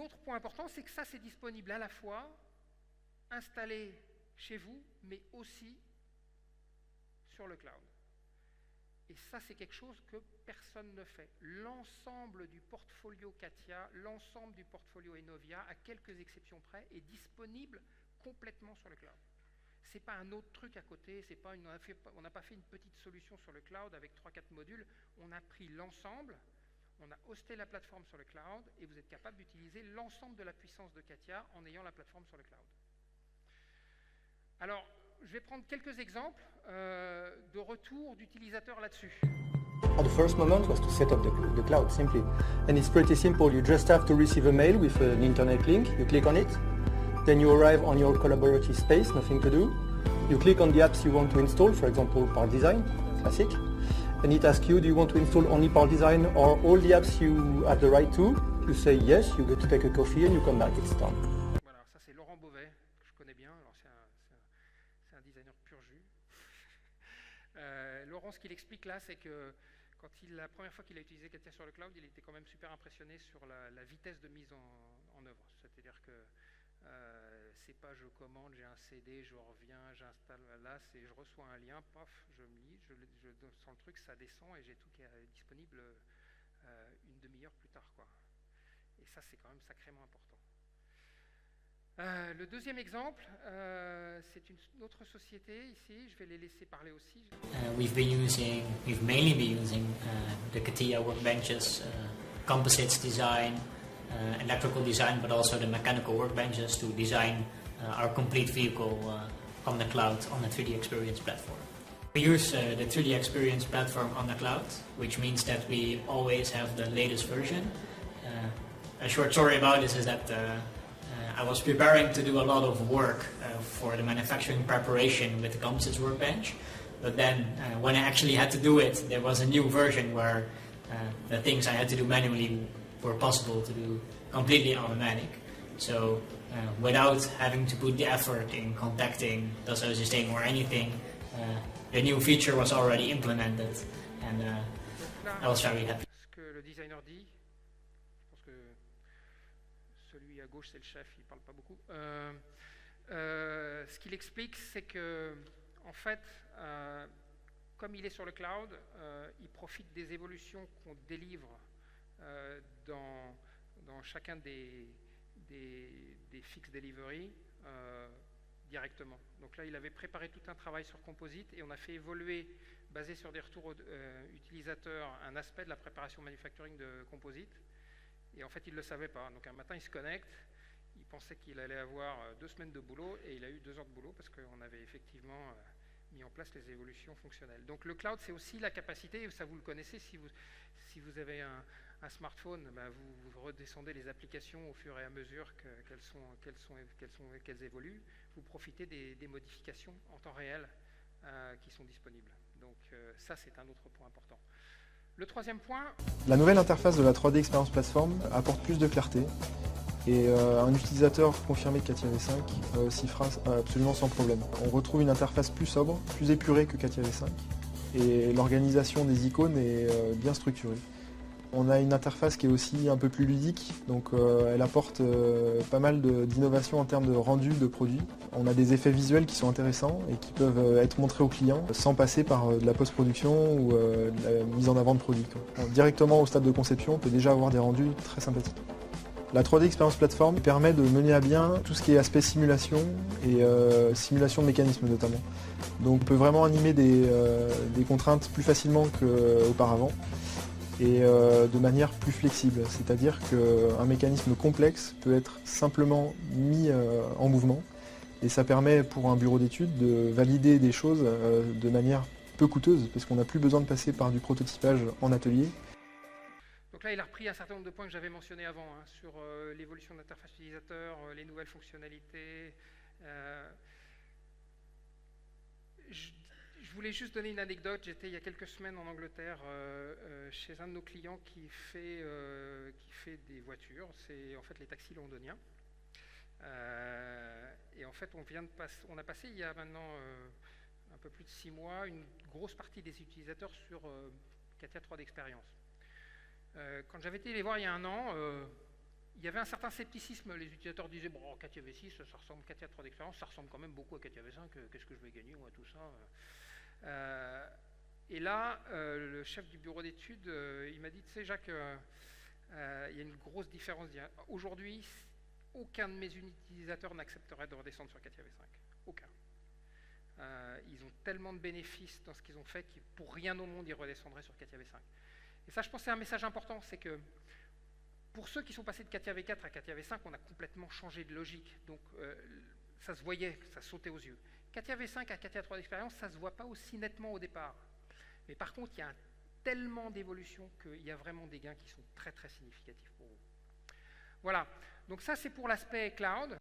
L'autre point important, c'est que ça, c'est disponible à la fois installé chez vous, mais aussi sur le cloud. Et ça, c'est quelque chose que personne ne fait. L'ensemble du portfolio CATIA, l'ensemble du portfolio Enovia, à quelques exceptions près, est disponible complètement sur le cloud. Ce n'est pas un autre truc à côté, on n'a pas fait une petite solution sur le cloud avec 3-4 modules, on a pris l'ensemble, on a hosté la plateforme sur le cloud, et vous êtes capable d'utiliser l'ensemble de la puissance de CATIA en ayant la plateforme sur le cloud. Alors, je vais prendre quelques exemples de retour d'utilisateurs là-dessus. The first moment was to set up the cloud simply. And it's pretty simple. You just have to receive a mail with an internet link. You click on it. Then you arrive on your collaborative space, nothing to do. You click on the apps you want to install, for example, Power Design, classic. And it asks you, do you want to install only Power Design or all the apps you have the right to? You say yes, you go to take a coffee and you come back, it's done. Voilà, ça c'est Laurent Beauvais, que je connais bien. Alors c'est un designer pur jus. Laurent, ce qu'il explique là, c'est que la première fois qu'il a utilisé CATIA sur le cloud, il était quand même super impressionné sur la vitesse de mise en œuvre. C'est-à-dire que c'est pas je commande, j'ai un CD, je reviens, j'installe là, c'est je reçois un lien, paf, je me lis, je sens le truc, ça descend et j'ai tout qui est disponible une demi-heure plus tard, quoi. Et ça, c'est quand même sacrément important. Le deuxième exemple, c'est une autre société ici, je vais les laisser parler aussi. We've mainly been using the CATIA workbenches, composites design, electrical design, but also the mechanical workbenches to design our complete vehicle on the cloud on the 3D Experience platform. We use the 3D Experience platform on the cloud, which means that we always have the latest version. A short story about this is that I was preparing to do a lot of work for the manufacturing preparation with the composites workbench, but then when I actually had to do it, there was a new version where the things I had to do manually were possible to do completely automatic. So without having to put the effort in contacting Dassault Systèmes or anything, the new feature was already implemented, and I was very happy. Ce que le designer dit, je pense que celui à gauche c'est le chef, il parle pas beaucoup. Ce qu'il explique, c'est que en fait, comme il est sur le cloud, il profite des évolutions qu'on délivre dans chacun des fixed delivery directement. Donc là, il avait préparé tout un travail sur Composite et on a fait évoluer, basé sur des retours utilisateurs, un aspect de la préparation manufacturing de Composite. Et en fait, il ne le savait pas. Donc un matin, il se connecte, il pensait qu'il allait avoir 2 semaines de boulot et il a eu 2 heures de boulot parce qu'on avait effectivement mis en place les évolutions fonctionnelles. Donc le cloud, c'est aussi la capacité, ça vous le connaissez, si vous avez un smartphone, vous redescendez les applications au fur et à mesure qu'elles évoluent, vous profitez des modifications en temps réel qui sont disponibles. Donc ça, c'est un autre point important. Le troisième point... La nouvelle interface de la 3D Experience Platform apporte plus de clarté et un utilisateur confirmé de CATIA V5 s'y fera absolument sans problème. On retrouve une interface plus sobre, plus épurée que CATIA V5 et l'organisation des icônes est bien structurée. On a une interface qui est aussi un peu plus ludique, donc elle apporte pas mal d'innovations en termes de rendu de produits. On a des effets visuels qui sont intéressants et qui peuvent être montrés aux clients sans passer par de la post-production ou de la mise en avant de produits. Directement au stade de conception, on peut déjà avoir des rendus très sympathiques. La 3D Experience Platform permet de mener à bien tout ce qui est aspect simulation et simulation de mécanismes notamment. Donc on peut vraiment animer des contraintes plus facilement qu'auparavant. Et de manière plus flexible, c'est-à-dire qu'un mécanisme complexe peut être simplement mis en mouvement et ça permet pour un bureau d'études de valider des choses de manière peu coûteuse parce qu'on n'a plus besoin de passer par du prototypage en atelier. Donc là, il a repris un certain nombre de points que j'avais mentionnés avant sur l'évolution de l'interface utilisateur, les nouvelles fonctionnalités. Je voulais juste donner une anecdote. J'étais il y a quelques semaines en Angleterre chez un de nos clients qui fait des voitures. C'est en fait les taxis londoniens. Et en fait, on a passé il y a maintenant un peu plus de 6 mois une grosse partie des utilisateurs sur CATIA 3D Experience. Quand j'avais été les voir il y a 1 an, il y avait un certain scepticisme. Les utilisateurs disaient, bon, Katia V6, ça ressemble, Katia 3 d'expérience, ça ressemble quand même beaucoup à Katia V5, qu'est-ce que je vais gagner, tout ça. Et là, le chef du bureau d'études, il m'a dit, tu sais, Jacques, il y a une grosse différence. Aujourd'hui, aucun de mes utilisateurs n'accepterait de redescendre sur Katia V5. Aucun. Ils ont tellement de bénéfices dans ce qu'ils ont fait que pour rien au monde, ils redescendraient sur Katia V5. Et ça, je pense, c'est un message important, c'est que pour ceux qui sont passés de Katia V4 à Katia V5, on a complètement changé de logique. Donc, ça se voyait, ça sautait aux yeux. Katia V5 à Katia 3 d'expérience, ça ne se voit pas aussi nettement au départ. Mais par contre, il y a tellement d'évolution qu'il y a vraiment des gains qui sont très, très significatifs pour vous. Voilà. Donc ça, c'est pour l'aspect cloud.